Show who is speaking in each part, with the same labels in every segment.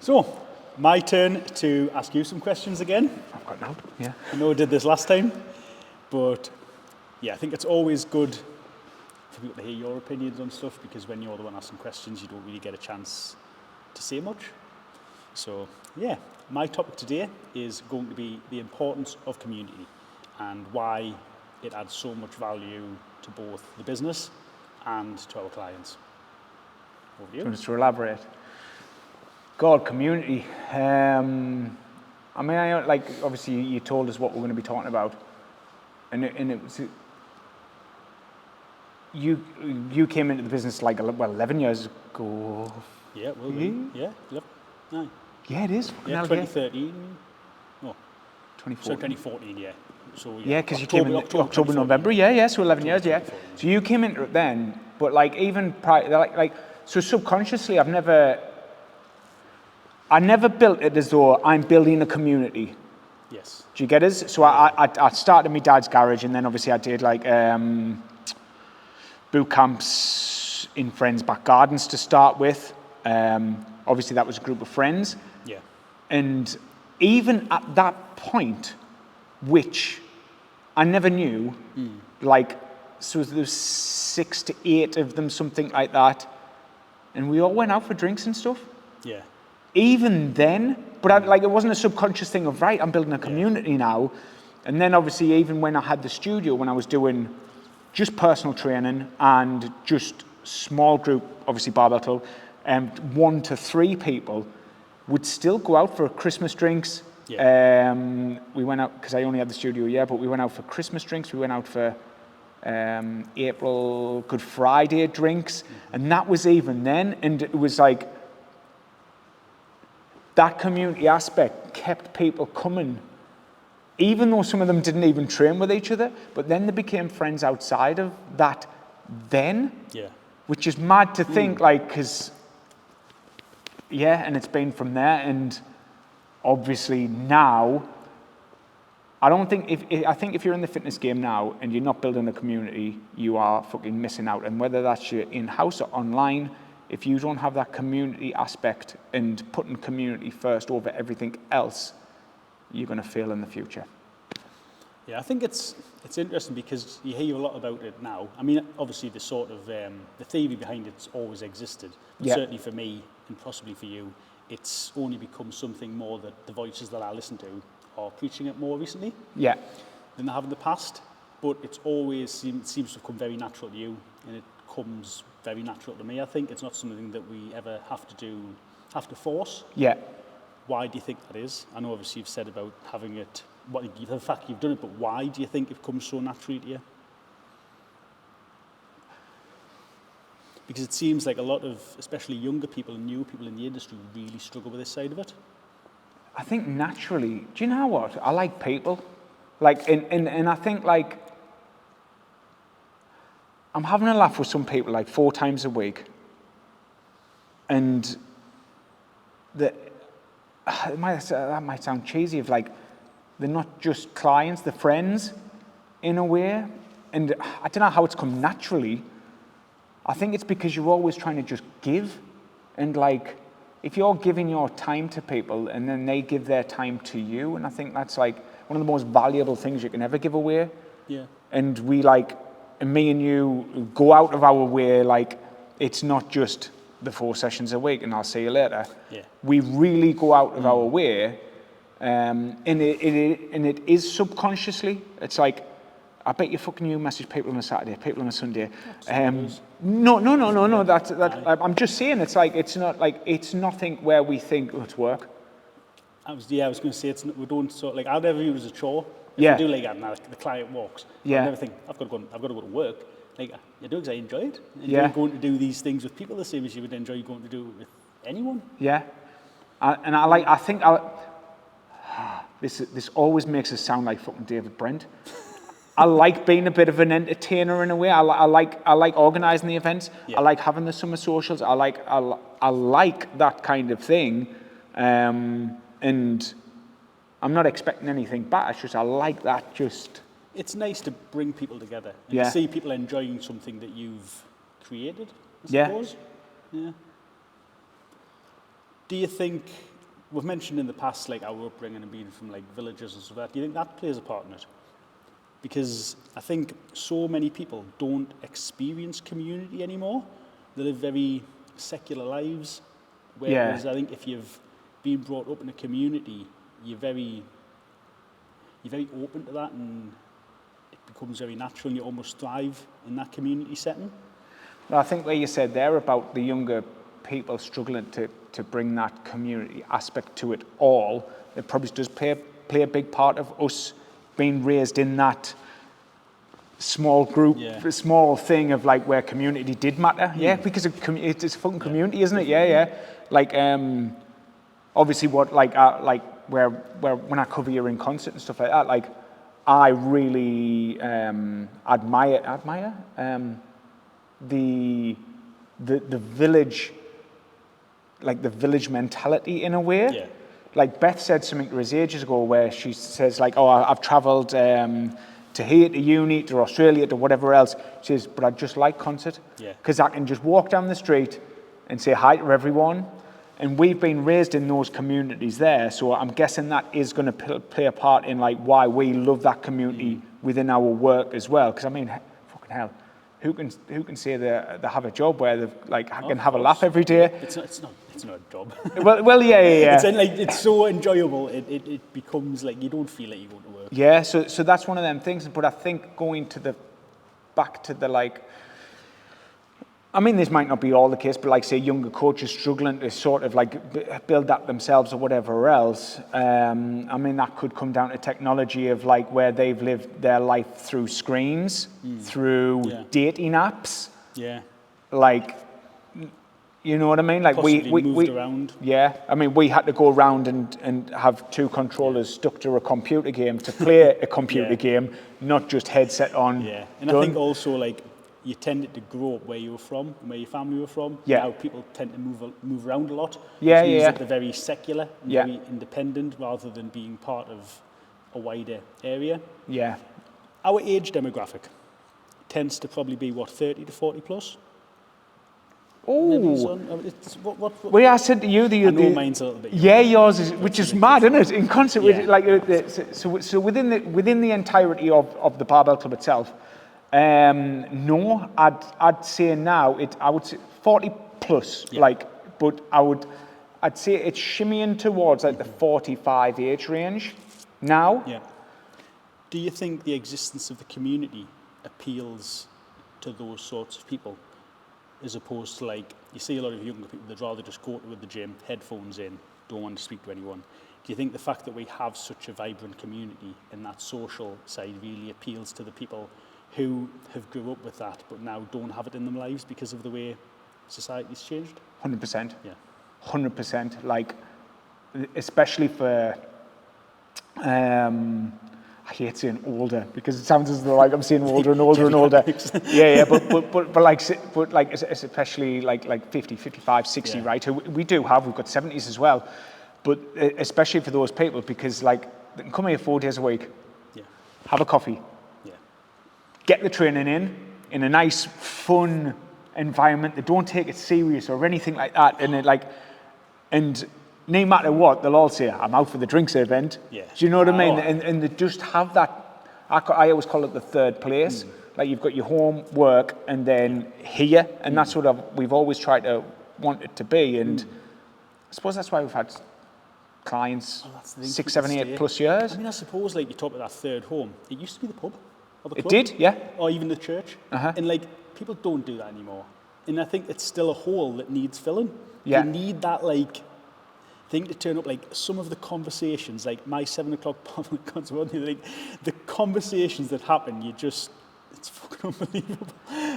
Speaker 1: So, my turn to ask you some questions again.
Speaker 2: I've got now, yeah.
Speaker 1: I know I did this last time, but yeah, I think it's always good for people to hear your opinions on stuff, because when you're the one asking questions, you don't really get a chance to say much. So yeah, my topic today is going to be the importance of community and why it adds so much value to both the business and to our clients. Over to you.
Speaker 2: Just to elaborate. God, community. I mean, obviously you told us what we're going to be talking about, and it was, you came into the business 11 years ago.
Speaker 1: Yeah, well, yeah, no.
Speaker 2: Yeah, it is.
Speaker 1: Yeah, 2013. No,
Speaker 2: 2014.
Speaker 1: so 2014. Yeah. So
Speaker 2: yeah, because you came in October, November. Yeah. So 11 years. Yeah. So you came into it then, but even prior, so subconsciously, I never built it as though I'm building a community.
Speaker 1: Yes.
Speaker 2: Do you get us? So I started in my dad's garage, and then obviously I did boot camps in friends' back gardens to start with. Obviously that was a group of friends.
Speaker 1: Yeah.
Speaker 2: And even at that point, which I never knew, so there was 6 to 8 of them, something like that, and we all went out for drinks and stuff.
Speaker 1: Yeah.
Speaker 2: Even then, but it wasn't a subconscious thing of, right, I'm building a community now. And then obviously even when I had the studio, when I was doing just personal training and just small group, obviously barbell club, 1 to 3 people would still go out for Christmas drinks. Yeah. We went out, because I only had the studio, but we went out for Christmas drinks. We went out for April Good Friday drinks. Mm-hmm. And that was even then. And it was like, that community aspect kept people coming, even though some of them didn't even train with each other, but then they became friends outside of that then. Yeah. Which is mad to think, because, and it's been from there. And obviously now, I think if you're in the fitness game now and you're not building a community, you are fucking missing out. And whether that's your in-house or online, if you don't have that community aspect and putting community first over everything else, you're going to fail in the future.
Speaker 1: Yeah, I think it's interesting because you hear a lot about it now. I mean, obviously the sort of the theory behind it's always existed, but certainly for me and possibly for you, it's only become something more that the voices that I listen to are preaching it more recently. Yeah. Than they have in the past. But it's always seems to have come very natural to you, and it comes very natural to me. I think it's not something that we ever have to force. Yeah. Why do you think that is? I know obviously you've said about having it, the fact you've done it, but why do you think it comes so naturally to you? Because it seems like a lot of, especially younger people and new people in the industry, really struggle with this side of it.
Speaker 2: I think naturally, do you know what? I like people. And I think I'm having a laugh with some people 4 times a week. And that might sound cheesy, of they're not just clients, they're friends in a way. And I don't know how it's come naturally. I think it's because you're always trying to just give. And if you're giving your time to people and then they give their time to you, and I think that's one of the most valuable things you can ever give away. Yeah. And we and me and you go out of our way, it's not just the 4 sessions a week and I'll see you later. Yeah. We really go out of our way, and it is subconsciously. It's I bet you message people on a Saturday, people on a Sunday. No. That's I'm just saying it's not it's nothing where we think it's work.
Speaker 1: I was going to say we don't I'd never view it as a chore. If you do the client walks. Yeah. I never think I've got to go to work. You do because I enjoy it. And you're going to do these things with people the same as you would enjoy going to do it with anyone. Yeah.
Speaker 2: I think this always makes us sound like fucking David Brent. I like being a bit of an entertainer in a way. I like organising the events. Yeah. I like having the summer socials. I like that kind of thing. And I'm not expecting anything back. It's just I like that. Just
Speaker 1: it's nice to bring people together and to see people enjoying something that you've created. I suppose. Yeah. Do you think we've mentioned in the past, like our upbringing and being from like villages and stuff like that. Do you think that plays a part in it? Because I think so many people don't experience community anymore. They live very secular lives. Whereas I think if you've been brought up in a community, you're very open to that, and it becomes very natural, and you almost thrive in that community setting.
Speaker 2: Well, I think what you said there about the younger people struggling to bring that community aspect to it all, it probably does play a big part of us being raised in that small group, small thing of like where community did matter. Yeah, because it's a fucking community, isn't it? Yeah. Like, obviously what, where when I cover you in concert and stuff like that, like, I really admire the village, like the village mentality in a way.
Speaker 1: Yeah.
Speaker 2: Like Beth said something to us ages ago where she says like, oh, I've travelled to here, to uni, to Australia, to whatever else. She says, but I just like concert.
Speaker 1: Yeah.
Speaker 2: Because I can just walk down the street and say hi to everyone. And we've been raised in those communities there. So I'm guessing that is going to play a part in like why we love that community within our work as well. Because I mean, fucking hell, who can say they have a job where they like can have a laugh every day?
Speaker 1: It's not a job.
Speaker 2: well, yeah.
Speaker 1: It's so enjoyable. It becomes like you don't feel like you go to work.
Speaker 2: Yeah, so that's one of them things. But I think going back to the like, I mean, this might not be all the case, but like say younger coaches struggling to sort of like build that themselves or whatever else. I mean, that could come down to technology of like where they've lived their life through screens, through dating apps.
Speaker 1: Yeah.
Speaker 2: Like, you know what I mean? Like we
Speaker 1: moved around.
Speaker 2: Yeah, I mean, we had to go around and have two controllers stuck to a computer game to play a computer game, not just headset on.
Speaker 1: Yeah, and I think also like you tended to grow up where you were from, where your family were from.
Speaker 2: Yeah.
Speaker 1: Now people tend to move around a lot.
Speaker 2: Yeah,
Speaker 1: which means
Speaker 2: yeah.
Speaker 1: that they're very secular, and very independent, rather than being part of a wider area.
Speaker 2: Yeah.
Speaker 1: Our age demographic tends to probably be 30 to 40 plus.
Speaker 2: Oh.
Speaker 1: What?
Speaker 2: Well, I said to you
Speaker 1: I know mine's a little bit.
Speaker 2: Yeah, yours is, which is mad, isn't it? In concert with like so within the entirety of the Barbell Club itself. No, I'd say now I would say 40 plus, but I'd say it's shimmying towards like the 45 age range now.
Speaker 1: Yeah. Do you think the existence of the community appeals to those sorts of people, as opposed to like you see a lot of younger people that'd rather just go to the gym, headphones in, don't want to speak to anyone? Do you think the fact that we have such a vibrant community and that social side really appeals to the people who have grew up with that but now don't have it in their lives because of the way society's changed?
Speaker 2: 100%.
Speaker 1: Yeah.
Speaker 2: 100%. Like, especially for, I hate saying older because it sounds as though like I'm saying older and older and older. Yeah, but especially like 50, 55, 60, right? Who we've got 70s as well. But especially for those people, because like they can come here 4 days a week, have a coffee, get the training in a nice, fun environment. They don't take it serious or anything like that. And no matter what, they'll all say, I'm out for the drinks event. Yeah. Do you know what I mean? And they just have that, I always call it the third place. Like you've got your home, work, and then here. And that's what we've always tried to want it to be. And I suppose that's why we've had clients 6, 7, 8 plus years.
Speaker 1: I mean, I suppose like you talk about that third home. It used to be the pub. Or the club,
Speaker 2: it did, yeah.
Speaker 1: Or even the church. And like people don't do that anymore. And I think it's still a hole that needs filling.
Speaker 2: Yeah.
Speaker 1: You need that like thing to turn up. Like some of the conversations, like my 7 o'clock public concert, like the conversations that happen, it's fucking unbelievable.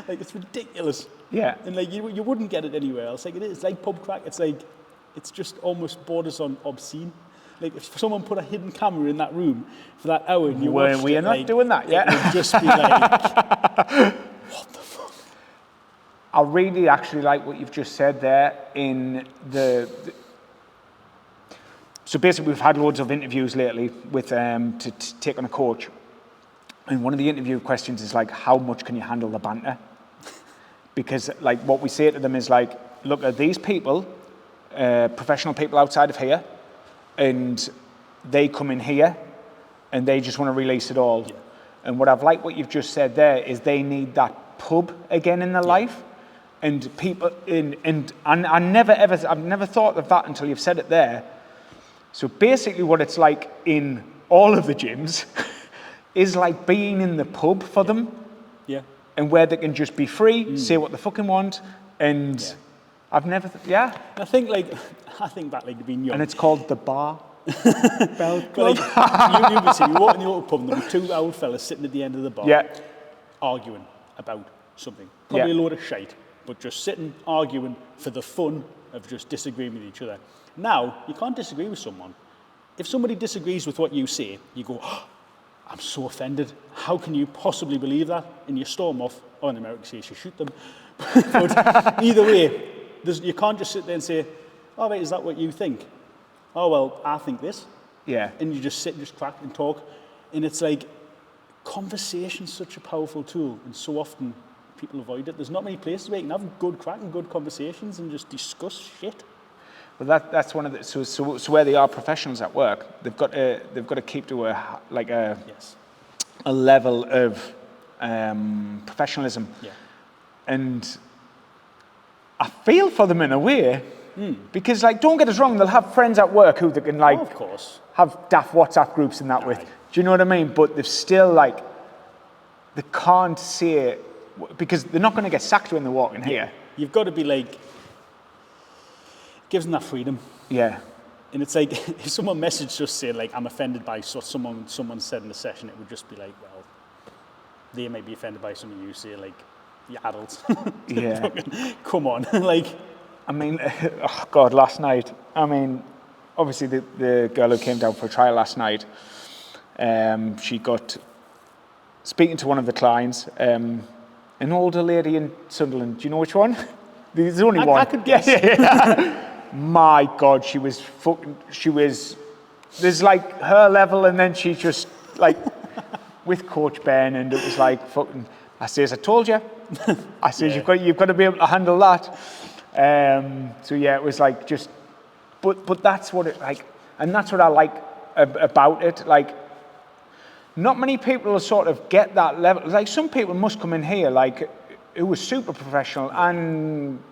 Speaker 1: Like it's ridiculous.
Speaker 2: Yeah.
Speaker 1: And like you wouldn't get it anywhere else. Like it's like pub crack. It's just almost borders on obscene. Like if someone put a hidden camera in that room for that hour and you watched
Speaker 2: we are not doing that, yeah.
Speaker 1: It would just be like, what the fuck?
Speaker 2: I really actually like what you've just said there in so basically we've had loads of interviews lately with to take on a coach. And one of the interview questions is like, how much can you handle the banter? Because like what we say to them is like, look at these people, professional people outside of here, and they come in here and they just want to release it all.
Speaker 1: Yeah.
Speaker 2: And what I've liked what you've just said there is they need that pub again in their life. And people and I've never thought of that until you've said it there. So basically what it's like in all of the gyms is like being in the pub for them.
Speaker 1: Yeah.
Speaker 2: And where they can just be free, say what they fucking want, and I've never,
Speaker 1: I think back like being young.
Speaker 2: And it's called the bar. Bell
Speaker 1: But
Speaker 2: Club.
Speaker 1: like, you would see, you walk in the old pub and there were two old fellas sitting at the end of the bar arguing about something. Probably a load of shite, but just sitting, arguing for the fun of just disagreeing with each other. Now, you can't disagree with someone. If somebody disagrees with what you say, you go, oh, I'm so offended. How can you possibly believe that? And you storm off, or in America say you shoot them. But either way, you can't just sit there and say, oh, wait, is that what you think? Oh, well, I think this.
Speaker 2: Yeah.
Speaker 1: And you just sit and just crack and talk. And it's like, conversation's such a powerful tool, and so often people avoid it. There's not many places where you can have good crack and good conversations and just discuss shit.
Speaker 2: Well, that's one of the so where they are professionals at work, they've got to keep to a level of professionalism.
Speaker 1: Yeah.
Speaker 2: And I feel for them in a way, because like, don't get us wrong, they'll have friends at work who they can like
Speaker 1: of course.
Speaker 2: have daft WhatsApp groups and that with. Do you know what I mean? But they've still like, they can't say, because they're not going to get sacked when they walk in here.
Speaker 1: You've got to be like, gives them that freedom.
Speaker 2: Yeah.
Speaker 1: And it's like, if someone messaged us saying like, I'm offended by what someone said in the session, it would just be like, well, they may be offended by something you say, like, you're adults.
Speaker 2: Yeah.
Speaker 1: Come on. Like,
Speaker 2: I mean, oh God, last night, I mean, obviously the girl who came down for a trial last night, she got speaking to one of the clients, an older lady in Sunderland. Do you know which one? There's only one.
Speaker 1: I could guess.
Speaker 2: My God, there's like her level, and then she just like with Coach Ben, and it was like fucking. I says, I told you. I says, you've got to be able to handle that. So yeah, it was like just, but that's what it like, and that's what I like about it. Like, not many people will sort of get that level. Like, some people must come in here like who was super professional and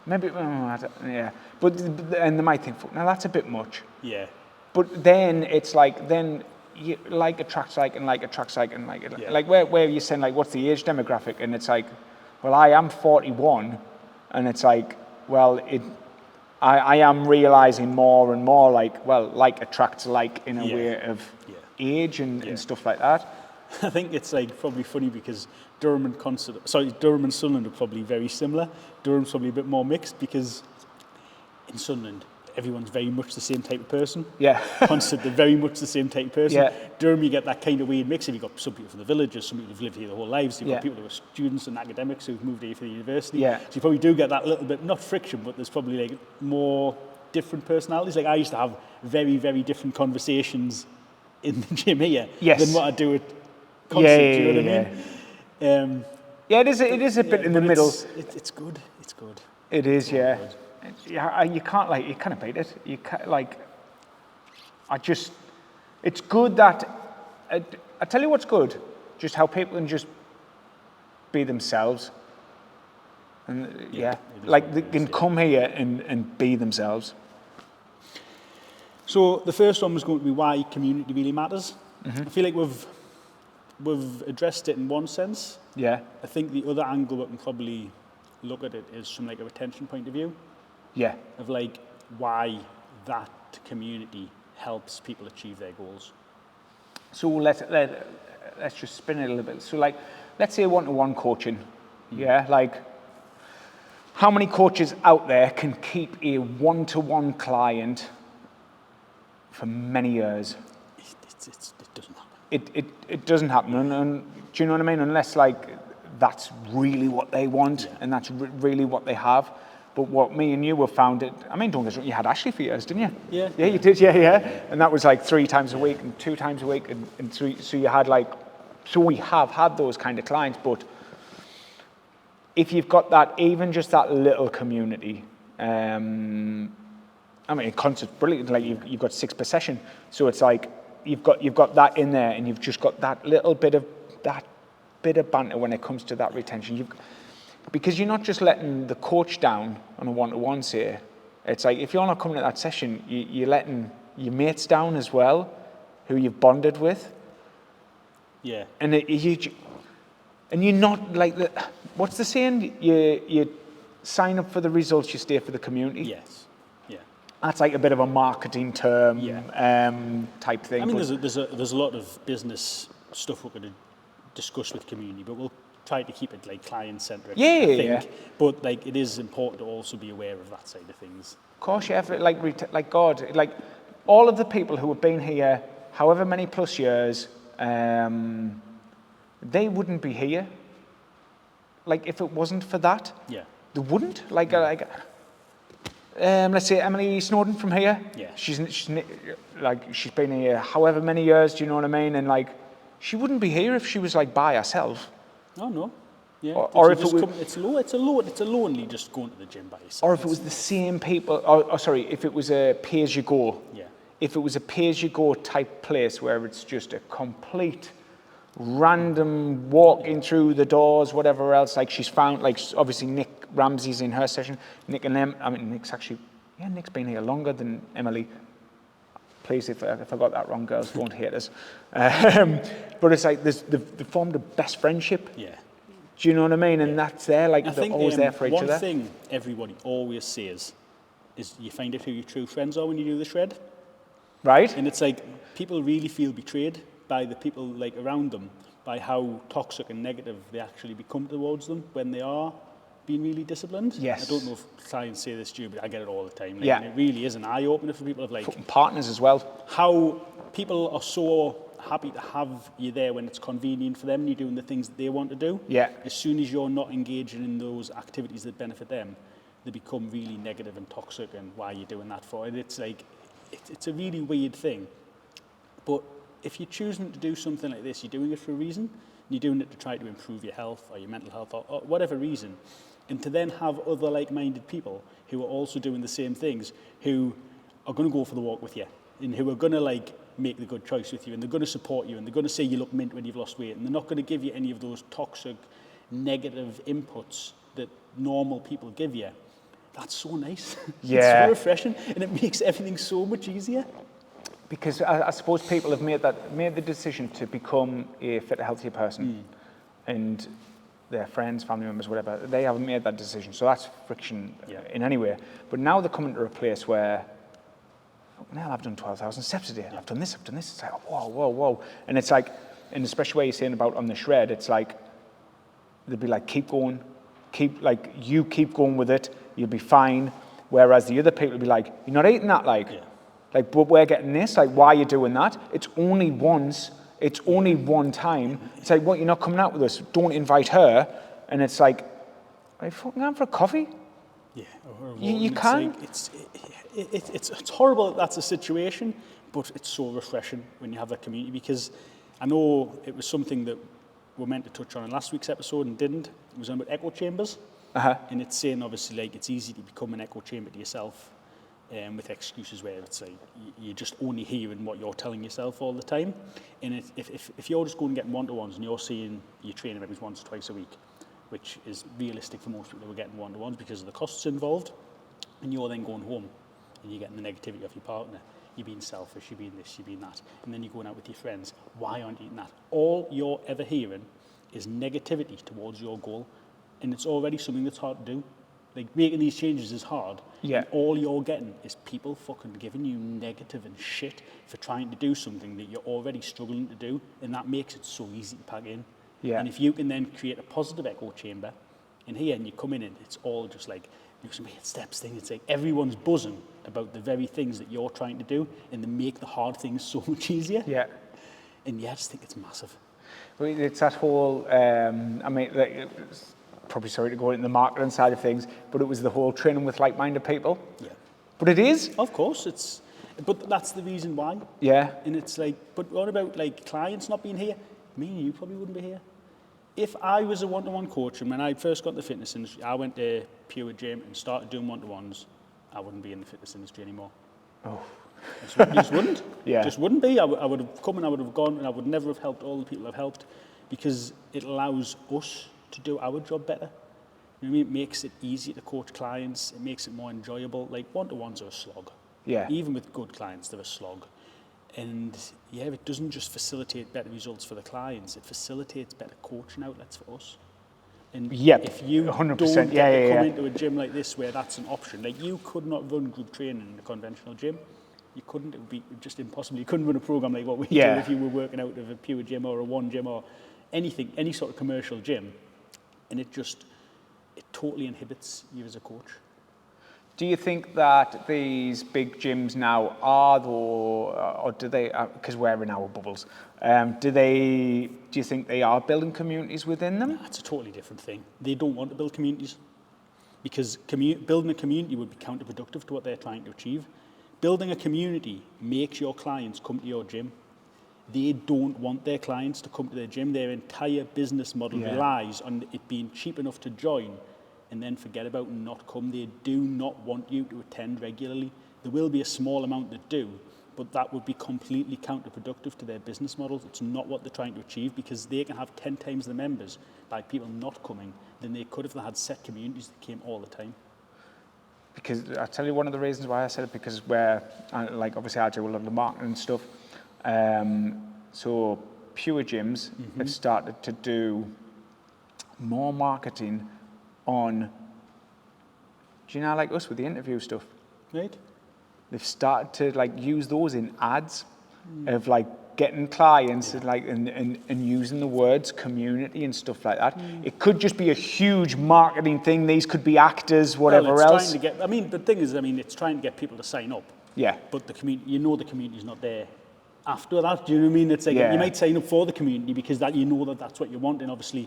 Speaker 2: maybe, but and they might think, now that's a bit much.
Speaker 1: Yeah.
Speaker 2: But then it's like, then you like attracts like, and like attracts like, and like, like where you're saying like, what's the age demographic? And it's like, well, I am 41, and it's like, well, I am realizing more and more like, well, like attracts like in a way of age and stuff like that.
Speaker 1: I think it's like probably funny because Durham and Sunderland are probably very similar. Durham's probably a bit more mixed because in Sunderland, everyone's very much the same type of person.
Speaker 2: Yeah.
Speaker 1: Constantly very much the same type of person.
Speaker 2: Yeah.
Speaker 1: Durham, you get that kind of weird mix. You've got some people from the villages, some people who've lived here their whole lives. You've got people who are students and academics who've moved here for the university.
Speaker 2: Yeah.
Speaker 1: So you probably do get that little bit, not friction, but there's probably like more different personalities. Like I used to have very, very different conversations in the gym here than what I do at concert. Do you know what I mean?
Speaker 2: Yeah, it is a bit in the middle.
Speaker 1: It's good. It's good.
Speaker 2: It is, yeah. Yeah, you can't beat it. You can't, like, it's good that, I tell you what's good, just how people can just be themselves. And like they can come here and be themselves.
Speaker 1: So the first one was going to be why community really matters. I feel like we've addressed it in one sense.
Speaker 2: Yeah.
Speaker 1: I think the other angle we can probably look at it is from like a retention point of view.
Speaker 2: Yeah.
Speaker 1: Of like why that community helps people achieve their goals.
Speaker 2: So let's just spin it a little bit. So like, let's say one-to-one coaching. Yeah, like how many coaches out there can keep a one-to-one client for many years?
Speaker 1: It doesn't happen.
Speaker 2: It doesn't happen. And do you know what I mean? Unless like that's really what they want and that's really what they have. But what me and you have found it, I mean, don't get me wrong, you had Ashley for years, didn't you?
Speaker 1: Yeah.
Speaker 2: Yeah, you did, yeah. And that was like 3 times a week and 2 times a week. And so you had like, so we have had those kind of clients. But if you've got that, even just that little community, I mean, concert's brilliant. Like you've got 6 per session, so it's like you've got that in there, and you've just got that little bit of banter when it comes to that retention. Because you're not just letting the coach down on a one-to-one, say. It's like if you're not coming to that session, you're letting your mates down as well, who you've bonded with.
Speaker 1: Yeah.
Speaker 2: And you're not like what's the saying? You sign up for the results, you stay for the community.
Speaker 1: Yes. Yeah.
Speaker 2: That's like a bit of a marketing term type thing.
Speaker 1: I mean, there's a lot of business stuff we're going to discuss with community, but we'll try to keep it like client-centric. I think. But like, it is important to also be aware of that side of things.
Speaker 2: Of course, yeah. Like God, like all of the people who have been here, however many plus years, they wouldn't be here. Like if it wasn't for that, they wouldn't. Let's say Emily Snowden from here.
Speaker 1: Yeah.
Speaker 2: She's been here however many years. Do you know what I mean? And like, she wouldn't be here if she was like by herself.
Speaker 1: Oh no. Yeah.
Speaker 2: Or if
Speaker 1: it's lonely just going to the gym by yourself.
Speaker 2: Or if it was the same people. If it was a pay-as-you-go.
Speaker 1: Yeah.
Speaker 2: If it was a pay-as-you-go type place where it's just a complete random walking through the doors, whatever else. Like she's found, like obviously Nick Ramsey's in her session. Nick's been here longer than Emily. Please, if I got that wrong, girls, don't hate us. But it's like they've formed a best friendship.
Speaker 1: Yeah.
Speaker 2: Do you know what I mean? And that's there, like they're always there for each other.
Speaker 1: One thing everybody always says is you find out who your true friends are when you do the shred.
Speaker 2: Right.
Speaker 1: And it's like people really feel betrayed by the people like around them, by how toxic and negative they actually become towards them when they are being really disciplined.
Speaker 2: Yes.
Speaker 1: I don't know if clients say this to you, but I get it all the time.
Speaker 2: Yeah.
Speaker 1: And it really is an eye-opener for people of like...
Speaker 2: Fucking partners as well.
Speaker 1: How people are so happy to have you there when it's convenient for them and you're doing the things that they want to do.
Speaker 2: Yeah.
Speaker 1: As soon as you're not engaging in those activities that benefit them, they become really negative and toxic, and why you're doing that for. And it's like, it's a really weird thing. But if you're choosing to do something like this, you're doing it for a reason. And you're doing it to try to improve your health or your mental health or whatever reason. And to then have other like-minded people who are also doing the same things, who are going to go for the walk with you, and who are going to like make the good choice with you, and they're going to support you, and they're going to say you look mint when you've lost weight, and they're not going to give you any of those toxic, negative inputs that normal people give you. That's so nice.
Speaker 2: Yeah.
Speaker 1: It's so refreshing, and it makes everything so much easier.
Speaker 2: Because I suppose people have made the decision to become a fitter, healthier person, and their friends, family members, whatever, they haven't made that decision. So that's friction in any way. But now they're coming to a place where, now I've done 12,000 steps a day. I've done this. It's like, whoa. And it's like, and especially what you're saying about on the shred, it's like, they'd be like, keep going, you keep going with it, you'll be fine. Whereas the other people would be like, you're not eating that, but we're getting this, like, why are you doing that? It's only once. It's only one time. It's like, what, you're not coming out with us? Don't invite her. And it's like, are you fucking out for a coffee?
Speaker 1: Yeah.
Speaker 2: You can.
Speaker 1: Like, it's horrible that that's a situation, but it's so refreshing when you have that community, because I know it was something that we're meant to touch on in last week's episode and didn't. It was about echo chambers. And it's saying, obviously, like, it's easy to become an echo chamber to yourself. With excuses where it's like you're just only hearing what you're telling yourself all the time. And if you're just going and getting one-to-ones and you're seeing your trainer maybe once or twice a week, which is realistic for most people who are getting one-to-ones because of the costs involved, and you're then going home and you're getting the negativity of your partner, you're being selfish, you're being this, you're being that, and then you're going out with your friends, why aren't you eating that? All you're ever hearing is negativity towards your goal, and it's already something that's hard to do. Like, making these changes is hard.
Speaker 2: Yeah.
Speaker 1: And all you're getting is people fucking giving you negative and shit for trying to do something that you're already struggling to do, and that makes it so easy to pack in.
Speaker 2: Yeah.
Speaker 1: And if you can then create a positive echo chamber in here, and you come in and it's all just like, you some steps thing, it's like everyone's buzzing about the very things that you're trying to do, and they make the hard things so much easier.
Speaker 2: Yeah.
Speaker 1: And I just think it's massive.
Speaker 2: Well, it's that whole, probably sorry to go into the marketing side of things, but it was the whole training with like-minded people.
Speaker 1: Yeah.
Speaker 2: But it is.
Speaker 1: Of course, but that's the reason why.
Speaker 2: Yeah.
Speaker 1: And it's like, but what about like clients not being here? Me and you probably wouldn't be here. If I was a one-to-one coach, and when I first got the fitness industry, I went to Pure Gym and started doing one-to-ones, I wouldn't be in the fitness industry anymore.
Speaker 2: Oh.
Speaker 1: You just wouldn't.
Speaker 2: Yeah.
Speaker 1: Just wouldn't be. I would have come and I would have gone, and I would never have helped all the people I've helped, because it allows us to do our job better. You know what I mean? It makes it easier to coach clients. It makes it more enjoyable. Like, one-to-ones are a slog.
Speaker 2: Yeah.
Speaker 1: Even with good clients, they're a slog. And yeah, it doesn't just facilitate better results for the clients. It facilitates better coaching outlets for us. And
Speaker 2: Yep,
Speaker 1: if you
Speaker 2: 100%.
Speaker 1: don't get to come
Speaker 2: Yeah.
Speaker 1: into a gym like this where that's an option, like you could not run group training in a conventional gym. You couldn't. It would be just impossible. You couldn't run a program like what we do if you were working out of a pure gym or a one gym or anything, any sort of commercial gym. And it totally inhibits you as a coach.
Speaker 2: Do you think that these big gyms now are, or do they, because we're in our bubbles, do you think they are building communities within them?
Speaker 1: Nah, it's a totally different thing. They don't want to build communities, because building a community would be counterproductive to what they're trying to achieve. Building a community makes your clients come to your gym. They don't want their clients to come to their gym. Their entire business model relies on it being cheap enough to join and then forget about and not come. They do not want you to attend regularly. There will be a small amount that do, but that would be completely counterproductive to their business model. It's not what they're trying to achieve, because they can have 10 times the members by people not coming than they could if they had set communities that came all the time.
Speaker 2: Because I'll tell you one of the reasons why I said it, because like obviously I do a lot of the marketing and stuff. So pure gyms have started to do more marketing on, do you know, like us with the interview stuff?
Speaker 1: Right?
Speaker 2: They've started to like use those in ads of like getting clients and using the words community and stuff like that. It could just be a huge marketing thing. These could be actors, whatever else.
Speaker 1: The thing is, it's trying to get people to sign up.
Speaker 2: Yeah.
Speaker 1: But the community's not there after that. Do you know what I mean? It's like you might sign up for the community because that's what you want, and obviously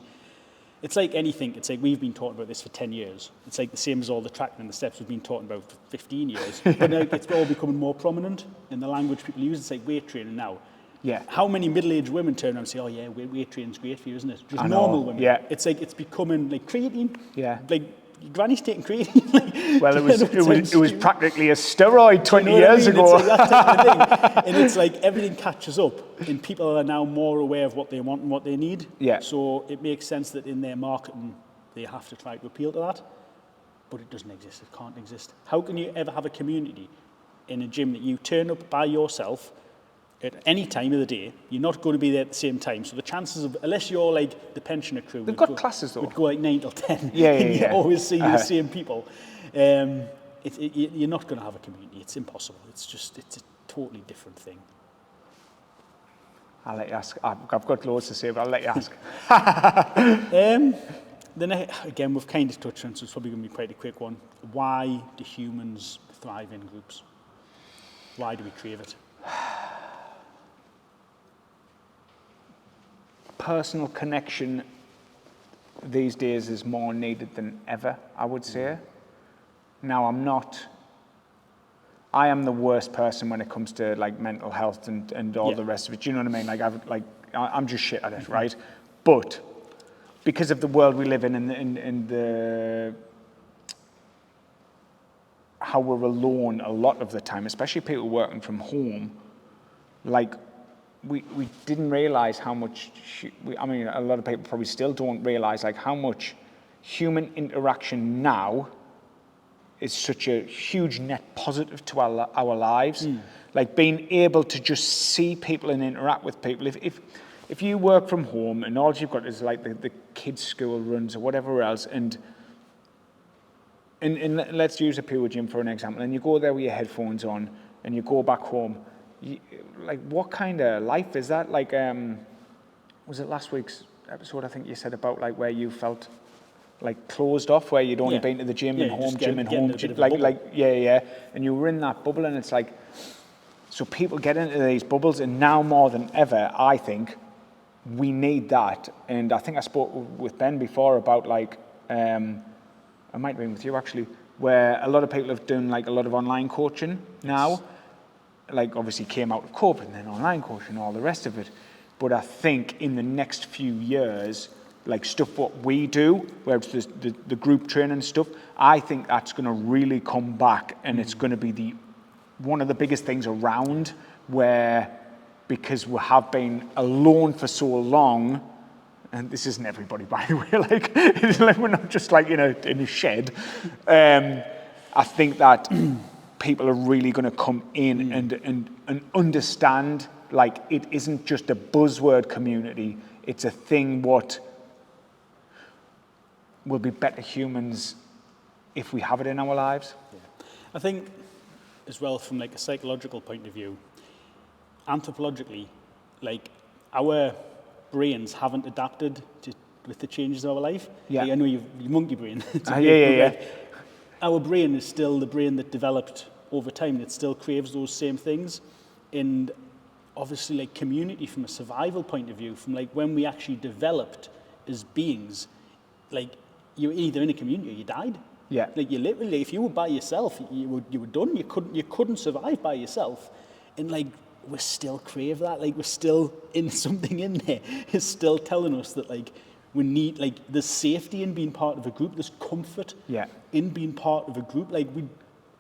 Speaker 1: it's like anything. It's like we've been talking about this for 10 years. It's like the same as all the tracking and the steps we've been talking about for 15 years. But now it's all becoming more prominent in the language people use. It's like weight training now.
Speaker 2: Yeah.
Speaker 1: How many middle-aged women turn around and say, "Oh yeah, weight training's great for you, isn't it?" Just
Speaker 2: I
Speaker 1: normal
Speaker 2: know.
Speaker 1: women.
Speaker 2: Yeah.
Speaker 1: It's like it's becoming like creatine.
Speaker 2: Yeah.
Speaker 1: Like Granny's taking creatine.
Speaker 2: Well, it was practically a steroid 20 years ago.
Speaker 1: It's like that type of thing. And it's like everything catches up, and people are now more aware of what they want and what they need.
Speaker 2: Yeah.
Speaker 1: So it makes sense that in their marketing, they have to try to appeal to that. But it doesn't exist. It can't exist. How can you ever have a community in a gym that you turn up by yourself at any time of the day? You're not going to be there at the same time. So the chances of, unless you're like the pensioner crew,
Speaker 2: They've got classes though.
Speaker 1: would go like 9 till 10.
Speaker 2: Yeah.
Speaker 1: You always see the same people. You're not going to have a community. It's impossible. It's a totally different thing.
Speaker 2: I'll let you ask. I've got loads to say, but I'll let you ask.
Speaker 1: Again, we've kind of touched on, so it's probably going to be quite a quick one. Why do humans thrive in groups? Why do we crave it?
Speaker 2: Personal connection these days is more needed than ever, I would say. Now, I am the worst person when it comes to like mental health and all the rest of it. Do you know what I mean? I'm just shit at it, right? But because of the world we live in and the how we're alone a lot of the time, especially people working from home, like we didn't realize how much, a lot of people probably still don't realize like how much human interaction now is such a huge net positive to our lives. Like being able to just see people and interact with people. If you work from home and all you've got is like the kids' school runs or whatever else, and let's use a pure gym for an example, and you go there with your headphones on and you go back home, like what kind of life is that? Like, was it last week's episode, I think you said about like where you felt like closed off, where you'd only been to the gym and home gym and home gym, and you were in that bubble, and it's like, so people get into these bubbles, and now more than ever, I think, we need that. And I think I spoke with Ben before about like, I might have been with you actually, where a lot of people have done like a lot of online coaching now, like obviously came out of corporate and then online coaching and all the rest of it. But I think in the next few years, like stuff what we do, where it's the group training stuff, I think that's going to really come back, and it's going to be one of the biggest things around, where because we have been alone for so long, and this isn't everybody, by the way, like, it's like we're not just like in a shed. I think that people are really going to come in and understand, like, it isn't just a buzzword community, it's a thing what will be better humans if we have it in our lives.
Speaker 1: Yeah. I think as well, from like a psychological point of view, anthropologically, like, our brains haven't adapted with the changes of our life.
Speaker 2: Yeah.
Speaker 1: Like, I know you've monkey brain.
Speaker 2: Yeah.
Speaker 1: Our brain is still the brain that developed over time. It still craves those same things. And obviously, like, community from a survival point of view, from like when we actually developed as beings, like, you were either in a community or you died.
Speaker 2: Yeah.
Speaker 1: Like, you literally, if you were by yourself, you were done. You couldn't survive by yourself. And like, we still crave that. Like, we're still in something in there. It's still telling us that, like, we need, like, there's safety in being part of a group. There's comfort in being part of a group. Like,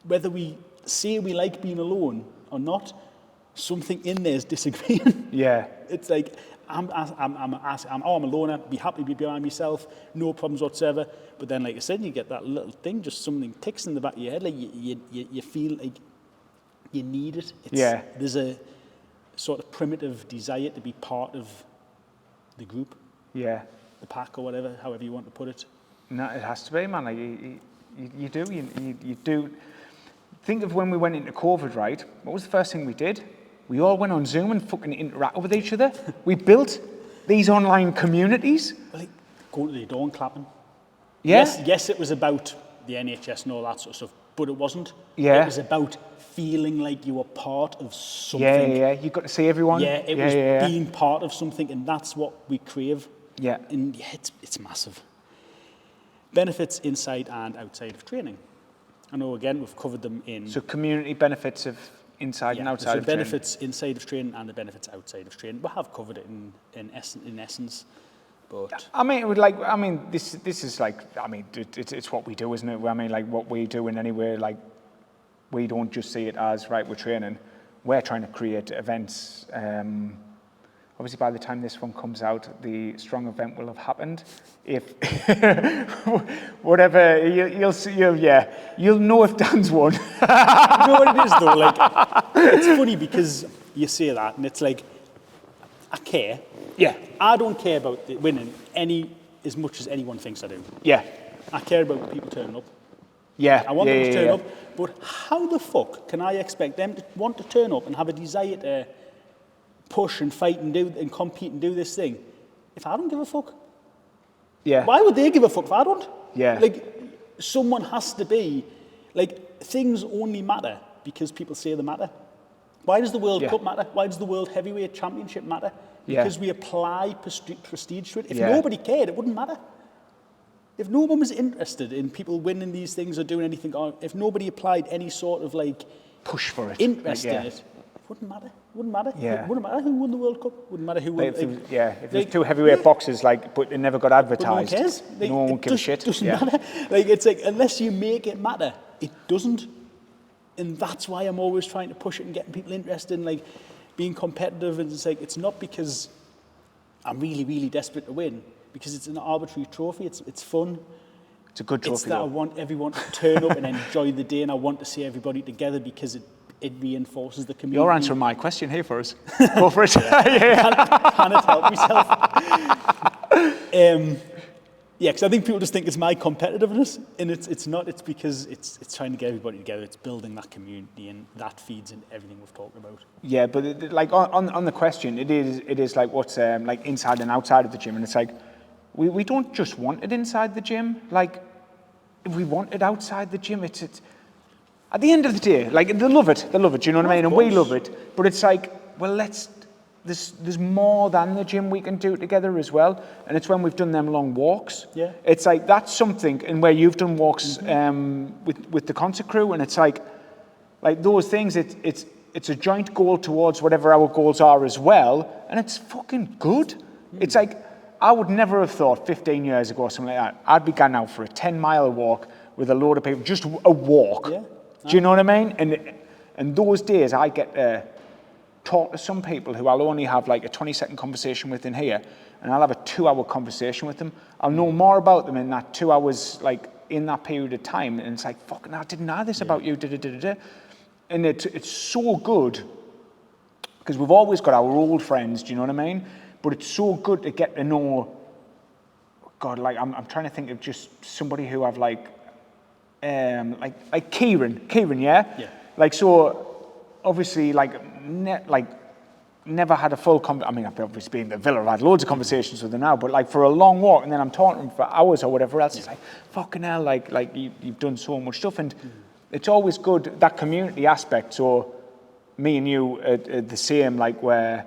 Speaker 1: whether we say we like being alone or not, something in there is disagreeing.
Speaker 2: Yeah.
Speaker 1: It's like, I'm a loner, be happy to be behind myself, no problems whatsoever. But then, like I said, you get that little thing, just something ticks in the back of your head. Like, you feel like you need it. There's a sort of primitive desire to be part of the group. Yeah. The pack or whatever, however you want to put it.
Speaker 2: No, it has to be, man. Like, you do. Think of when we went into COVID, right? What was the first thing we did? We all went on Zoom and fucking interacted with each other. We built these online communities.
Speaker 1: Like, go to the door and clapping.
Speaker 2: Yeah.
Speaker 1: Yes, it was about the NHS and all that sort of stuff, but it wasn't.
Speaker 2: Yeah.
Speaker 1: It was about feeling like you were part of something.
Speaker 2: Yeah. You got to see everyone.
Speaker 1: Yeah, it was being part of something, and that's what we crave. Yeah. And yeah, it's massive. Benefits inside and outside of training. I know, again, we've covered them in...
Speaker 2: So community benefits of inside and outside of training.
Speaker 1: So benefits inside of training and the benefits outside of training. We have covered it in essence, but...
Speaker 2: this is like, it's what we do, isn't it? I mean, like, what we do in any way, like, we don't just see it as, right, we're training. We're trying to create events. Obviously, by the time this one comes out, the strong event will have happened. If whatever, you'll see, you'll know if Dan's won.
Speaker 1: You know what it is, though? Like, it's funny because you say that, and it's like, I care.
Speaker 2: Yeah.
Speaker 1: I don't care about winning as much as anyone thinks I do.
Speaker 2: Yeah.
Speaker 1: I care about people turning up.
Speaker 2: Yeah.
Speaker 1: I want them to turn up, but how the fuck can I expect them to want to turn up and have a desire to push and fight and compete and do this thing if I don't give a fuck?
Speaker 2: Yeah.
Speaker 1: Why would they give a fuck if I don't?
Speaker 2: Yeah.
Speaker 1: Like, someone has to be, like, things only matter because people say they matter. Why does the World Cup matter? Why does the World Heavyweight Championship matter? Because we apply prestige to it. If nobody cared, it wouldn't matter. If no one was interested in people winning these things or doing anything, or if nobody applied any sort of, like,
Speaker 2: push for it,
Speaker 1: interest in it, wouldn't matter. Wouldn't matter.
Speaker 2: Yeah.
Speaker 1: It wouldn't matter who won the World Cup. Wouldn't matter who won.
Speaker 2: If there's two heavyweight boxers, like, but it never got advertised.
Speaker 1: But no one cares. Like,
Speaker 2: no one would give a shit.
Speaker 1: It doesn't matter. Like, it's like, unless you make it matter, it doesn't. And that's why I'm always trying to push it and getting people interested in, like, being competitive. And it's like, it's not because I'm really, really desperate to win, because it's an arbitrary trophy. It's fun.
Speaker 2: It's a good trophy.
Speaker 1: It's that I want everyone to turn up and enjoy the day, and I want to see everybody together because it reinforces the community.
Speaker 2: You're answering my question here for us. Go for it.
Speaker 1: Cannot help myself. Because I think people just think it's my competitiveness, and it's not. It's because it's trying to get everybody together. It's building that community, and that feeds into everything we've talked about. Yeah,
Speaker 2: but like on the question, it is like what's like inside and outside of the gym, and it's like we don't just want it inside the gym. Like, if we want it outside the gym, it's at the end of the day, like, they love it, you know what I mean? And we love it, but it's like, well, there's more than the gym we can do together as well, and it's when we've done them long walks. Yeah. It's like, that's something, and where you've done walks with the concert crew, and it's like those things, it's a joint goal towards whatever our goals are as well, and it's fucking good. It's like, I would never have thought 15 years ago or something like that, I'd be going out for a 10-mile walk with a load of people, just a walk.
Speaker 1: Yeah.
Speaker 2: Do you know what I mean? And those days I get to talk to some people who I'll only have like a 20-second conversation with in here, and I'll have a 2-hour conversation with them. I'll know more about them in that 2 hours, like in that period of time, and it's like, fucking, I didn't know this about you, and it's so good, because we've always got our old friends, do you know what I mean? But it's so good to get to know, God, like, I'm trying to think of just somebody who I've like Kieran, yeah?
Speaker 1: Yeah.
Speaker 2: Like, so, obviously, like, never had a full I mean, I've obviously been in the villa, I've had loads of conversations with her now, but like for a long walk, and then I'm talking to them for hours or whatever else, it's like, fucking hell, like you've done so much stuff, and it's always good, that community aspect. So me and you are the same, like where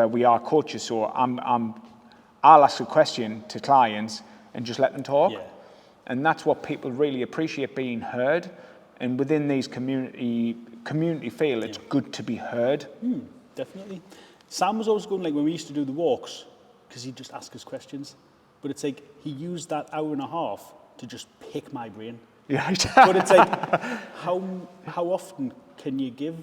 Speaker 2: we are coaches, so I'll ask a question to clients and just let them talk.
Speaker 1: Yeah.
Speaker 2: And that's what people really appreciate, being heard. And within these community feel, it's good to be heard.
Speaker 1: Definitely. Sam was always going, like, when we used to do the walks, because he'd just ask us questions. But it's like, he used that hour and a half to just pick my brain.
Speaker 2: Yeah.
Speaker 1: But it's like, how often can you give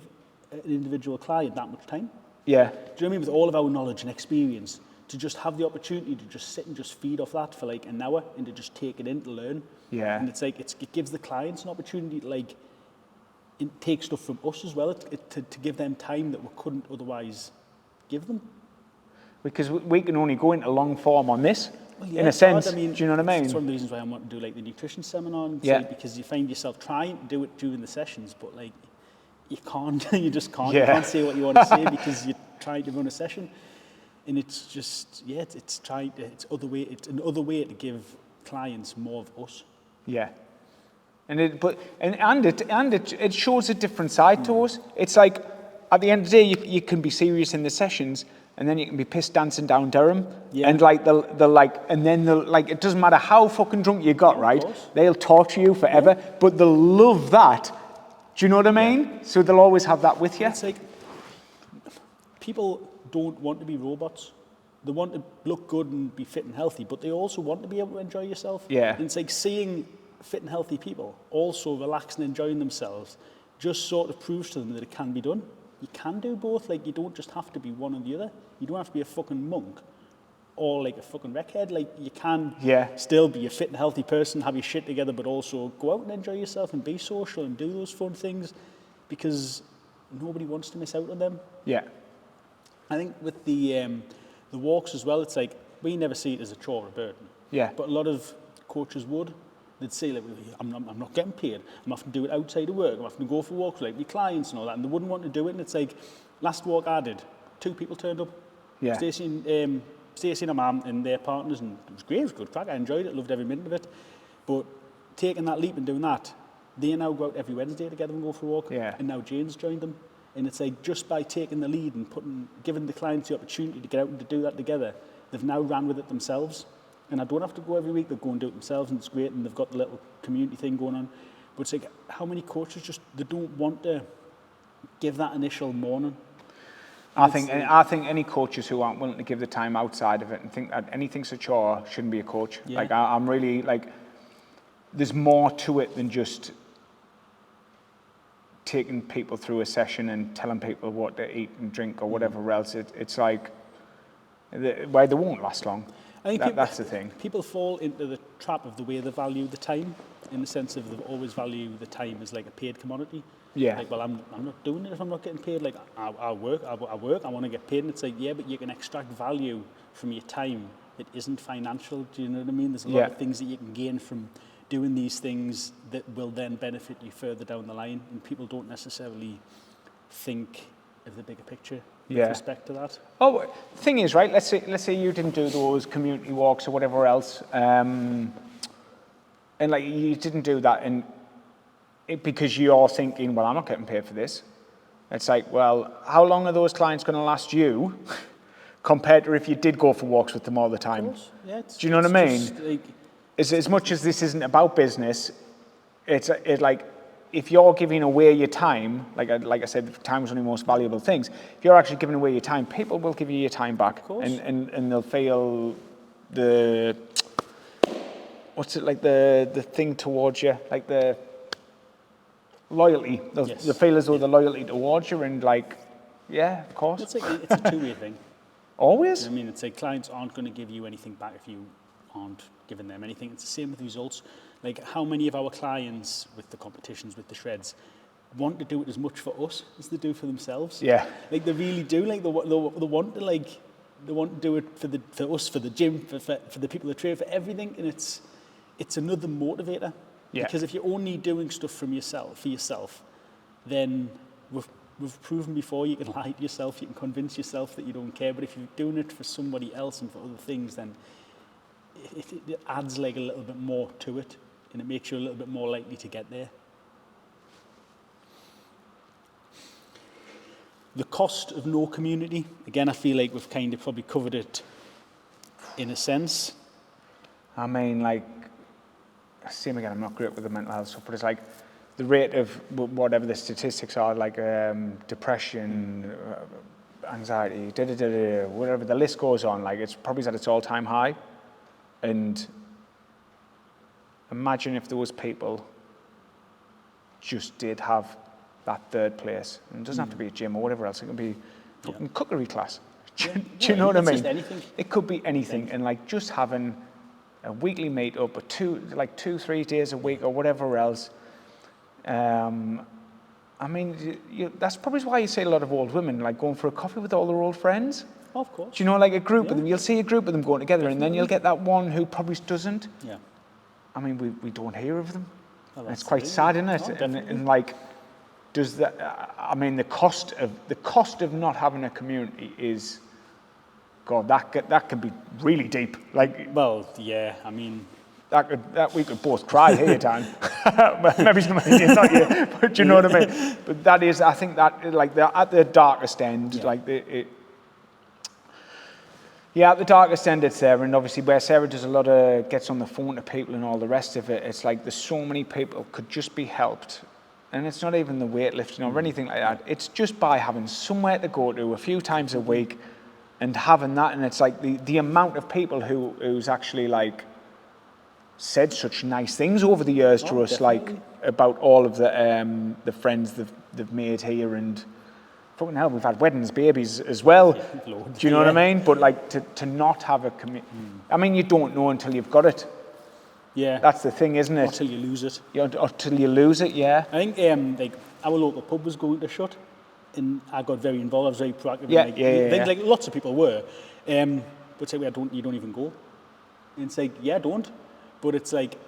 Speaker 1: an individual client that much time?
Speaker 2: Yeah.
Speaker 1: Do you know what I mean? With all of our knowledge and experience, to just have the opportunity to just sit and just feed off that for like an hour and to just take it in to learn.
Speaker 2: Yeah.
Speaker 1: And it's like, it gives the clients an opportunity to like, take stuff from us as well, to give them time that we couldn't otherwise give them.
Speaker 2: Because we can only go into long form on this,
Speaker 1: Well, yeah,
Speaker 2: in a
Speaker 1: it's hard.
Speaker 2: sense.
Speaker 1: I mean,
Speaker 2: do you know what I mean?
Speaker 1: It's one of the reasons why I want to do like the nutrition seminar, and
Speaker 2: Yeah.
Speaker 1: because you find yourself trying to do it during the sessions, but like you can't, you just can't.
Speaker 2: Yeah.
Speaker 1: You can't say what you want to say because you're trying to run a session, and it's just it's another way to give clients more of us.
Speaker 2: Yeah. And it shows a different side to us. It's like, at the end of the day, you can be serious in the sessions, and then you can be pissed dancing down Durham.
Speaker 1: Yeah.
Speaker 2: And like it doesn't matter how fucking drunk you got, right?
Speaker 1: course.
Speaker 2: They'll talk to you forever, but they'll love that. Do you know what I mean? So they'll always have that with you.
Speaker 1: It's like people don't want to be robots. They want to look good and be fit and healthy, but they also want to be able to enjoy yourself.
Speaker 2: Yeah.
Speaker 1: And it's like seeing fit and healthy people also relaxing and enjoying themselves just sort of proves to them that it can be done. You can do both. Like, you don't just have to be one or the other. You don't have to be a fucking monk or like a fucking wreckhead. Like, you can still be a fit and healthy person, have your shit together, but also go out and enjoy yourself and be social and do those fun things, because nobody wants to miss out on them.
Speaker 2: Yeah.
Speaker 1: I think with the walks as well, it's like, we never see it as a chore or a burden.
Speaker 2: Yeah.
Speaker 1: But a lot of coaches would. They'd say, like, I'm not getting paid. I'm having to do it outside of work. I'm having to go for walks with like, my clients and all that. And they wouldn't want to do it. And it's like, last walk I did, 2 people turned up.
Speaker 2: Yeah.
Speaker 1: Stacey and her mum and their partners. And it was great. It was a good crack. I enjoyed it. Loved every minute of it. But taking that leap and doing that, they now go out every Wednesday together and go for a walk.
Speaker 2: Yeah.
Speaker 1: And now Jane's joined them. And it's like, just by taking the lead and giving the clients the opportunity to get out and to do that together, they've now ran with it themselves. And I don't have to go every week, they go and do it themselves, and it's great, and they've got the little community thing going on. But it's like, how many coaches just, they don't want to give that initial morning?
Speaker 2: I think any coaches who aren't willing to give the time outside of it and think that anything's a chore shouldn't be a coach.
Speaker 1: Yeah.
Speaker 2: Like, I'm really, like, there's more to it than just taking people through a session and telling people what to eat and drink or whatever else. It's like, they won't last long.
Speaker 1: I think
Speaker 2: That's the thing.
Speaker 1: People fall into the trap of the way they value the time, in the sense of they always value the time as like a paid commodity.
Speaker 2: Yeah.
Speaker 1: Like, well, I'm not doing it if I'm not getting paid. Like, I work, I want to get paid. And it's like, yeah, but you can extract value from your time that isn't financial. Do you know what I mean? There's a lot of things that you can gain from doing these things that will then benefit you further down the line. And people don't necessarily think of the bigger picture with respect to that.
Speaker 2: Oh, the thing is, right, let's say you didn't do those community walks or whatever else, and like you didn't do that because you're thinking, well, I'm not getting paid for this. It's like, well, how long are those clients going to last you compared to if you did go for walks with them all the time?
Speaker 1: Of course. Yeah,
Speaker 2: do you know what I mean?
Speaker 1: Just, like,
Speaker 2: As much as this isn't about business, it's like, if you're giving away your time, like I said, time is one of the most valuable things. If you're actually giving away your time, people will give you your time back,
Speaker 1: Of course.
Speaker 2: and they'll feel what's it like the thing towards you, like the loyalty.
Speaker 1: Yes.
Speaker 2: You feel as though the loyalty towards you, and like, yeah, of course.
Speaker 1: It's a two-way thing.
Speaker 2: Always.
Speaker 1: I mean, it's like clients aren't going to give you anything back if you aren't giving them anything. It's the same with results. Like, how many of our clients with the competitions, with the shreds, want to do it as much for us as they do for themselves?
Speaker 2: Yeah.
Speaker 1: Like, they really do. Like, they want to do it for us, for the gym, for the people that train, for everything. And it's another motivator.
Speaker 2: Yeah.
Speaker 1: Because if you're only doing stuff for yourself, then we've proven before you can lie to yourself, you can convince yourself that you don't care. But if you're doing it for somebody else and for other things, then it adds like a little bit more to it, and it makes you a little bit more likely to get there. The cost of no community, again, I feel like we've kind of probably covered it in a sense.
Speaker 2: I mean, like, same again, I'm not great with the mental health stuff, but it's like the rate of whatever the statistics are, like depression, anxiety, whatever the list goes on, like it's probably at its all-time high. And imagine if those people just did have that third place. And it doesn't have to be a gym or whatever else. It can be fucking cookery class. Do you know what I mean?
Speaker 1: Just anything.
Speaker 2: It could be anything. And like just having a weekly meet up, or 2-3 days a week or whatever else. I mean, that's probably why you see a lot of old women like going for a coffee with all their old friends.
Speaker 1: Oh, of course.
Speaker 2: Do you know, like a group of them? You'll see a group of them going together, and then you'll get that one who probably doesn't.
Speaker 1: Yeah.
Speaker 2: I mean, we don't hear of them.
Speaker 1: Well,
Speaker 2: And it's quite sad, isn't it?
Speaker 1: Oh,
Speaker 2: and like, does that? I mean, the cost of not having a community is, God, that can be really deep. Like,
Speaker 1: well, yeah. I mean,
Speaker 2: that we could both cry here, Dan. Maybe somebody not you, but you know what I mean. But that is, I think that like at the darkest end, like at the darkest end it's there, and obviously where Sarah does a lot of gets on the phone to people and all the rest of it. It's like there's so many people could just be helped, and it's not even the weightlifting or anything like that. It's just by having somewhere to go to a few times a week, and having that. And it's like the amount of people who's actually like said such nice things over the years to us,
Speaker 1: definitely.
Speaker 2: like about all of the friends they've made here, and fucking hell, we've had weddings, babies as well. Do you know what I mean? But like to not have a community, I mean, you don't know until you've got it.
Speaker 1: Yeah.
Speaker 2: That's the thing, isn't it?
Speaker 1: Until you lose it.
Speaker 2: Until you lose it, yeah.
Speaker 1: I think like our local pub was going to shut, and I got very involved. I was very proactive.
Speaker 2: Yeah,
Speaker 1: I think like lots of people were, but say, you don't even go. And it's like, yeah, don't. But it's like,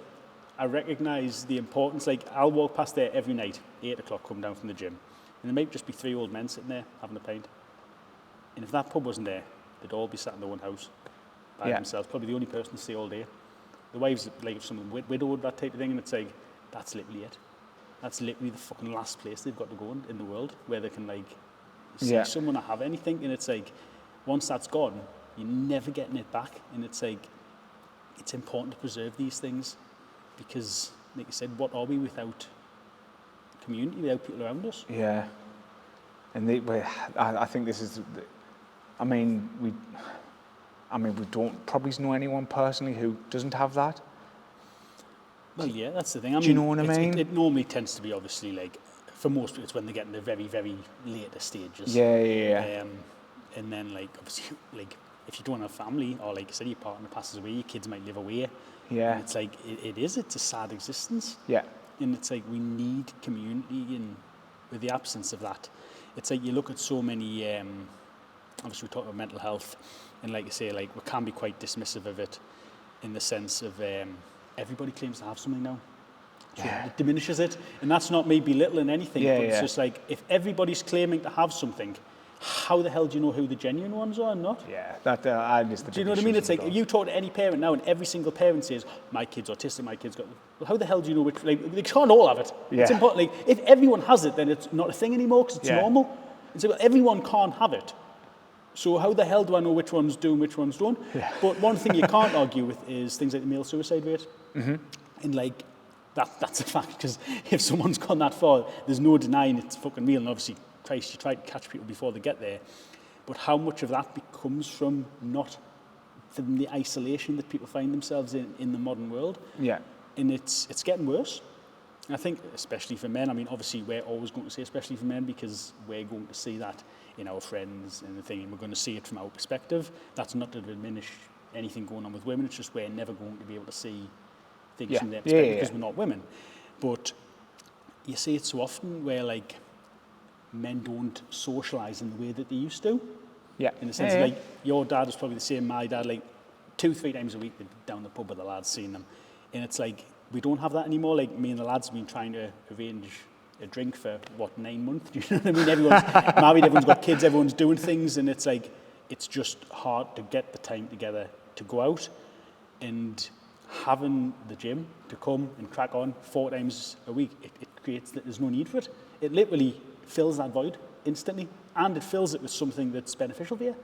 Speaker 1: I recognise the importance. Like, I'll walk past there every night, 8 o'clock, come down from the gym. And there might just be 3 old men sitting there having a pint. And if that pub wasn't there, they'd all be sat in their own house by themselves. Probably the only person to see all day. The wives, like if someone widowed, that type of thing, and it's like, that's literally it. That's literally the fucking last place they've got to go in the world where they can like see someone or have anything. And it's like, once that's gone, you're never getting it back. And it's like, it's important to preserve these things because, like you said, what are we without community, without people around us?
Speaker 2: Yeah. And I think this is, I mean, we don't probably know anyone personally who doesn't have that.
Speaker 1: Well, yeah, that's the thing. I mean,
Speaker 2: do you know what I mean?
Speaker 1: It normally tends to be obviously like, for most people, it's when they get in the very, very later stages.
Speaker 2: Yeah.
Speaker 1: And then like, obviously, like, if you don't have family, or like you said, your partner passes away, your kids might live away. Yeah. And it's like, it's a sad existence.
Speaker 2: Yeah.
Speaker 1: And it's like, we need community, and with the absence of that, it's like you look at so many, obviously we talk about mental health, and like you say, like we can be quite dismissive of it in the sense of everybody claims to have something now. So it diminishes it. And that's not me belittling anything, but it's just like, if everybody's claiming to have something, how the hell do you know who the genuine ones are and not?
Speaker 2: Yeah, that is the.
Speaker 1: Do you know what I mean? It's like, if you talk to any parent now, and every single parent says, my kid's autistic, my kid's got... Well, how the hell do you know which... Like, they can't all have it. Yeah. It's important. Like, if everyone has it, then it's not a thing anymore, because it's normal. It's like, well, everyone can't have it. So how the hell do I know which ones do and which ones don't? Yeah. But one thing you can't argue with is things like the male suicide rate. Mm-hmm. And like, that's a fact, because if someone's gone that far, there's no denying it's fucking real. And obviously, Christ, you try to catch people before they get there. But how much of that comes from not for them, the isolation that people find themselves in the modern world.
Speaker 2: Yeah.
Speaker 1: And it's getting worse. I think, especially for men, I mean, obviously we're always going to say especially for men because we're going to see that in our friends and the thing, and we're going to see it from our perspective. That's not to diminish anything going on with women, it's just we're never going to be able to see things from their perspective because we're not women. But you see it so often where, like, men don't socialise in the way that they used to.
Speaker 2: Yeah.
Speaker 1: In the sense of, like, your dad was probably the same, my dad, like, 2-3 times a week, they'd be down the pub with the lads, seeing them. And it's like, we don't have that anymore. Like, me and the lads have been trying to arrange a drink for, 9 months? Do you know what I mean? Everyone's married, everyone's got kids, everyone's doing things, and it's like, it's just hard to get the time together to go out. And having the gym to come and crack on 4 times a week, it creates that there's no need for it. It literally fills that void instantly, and it fills it with something that's beneficial for you.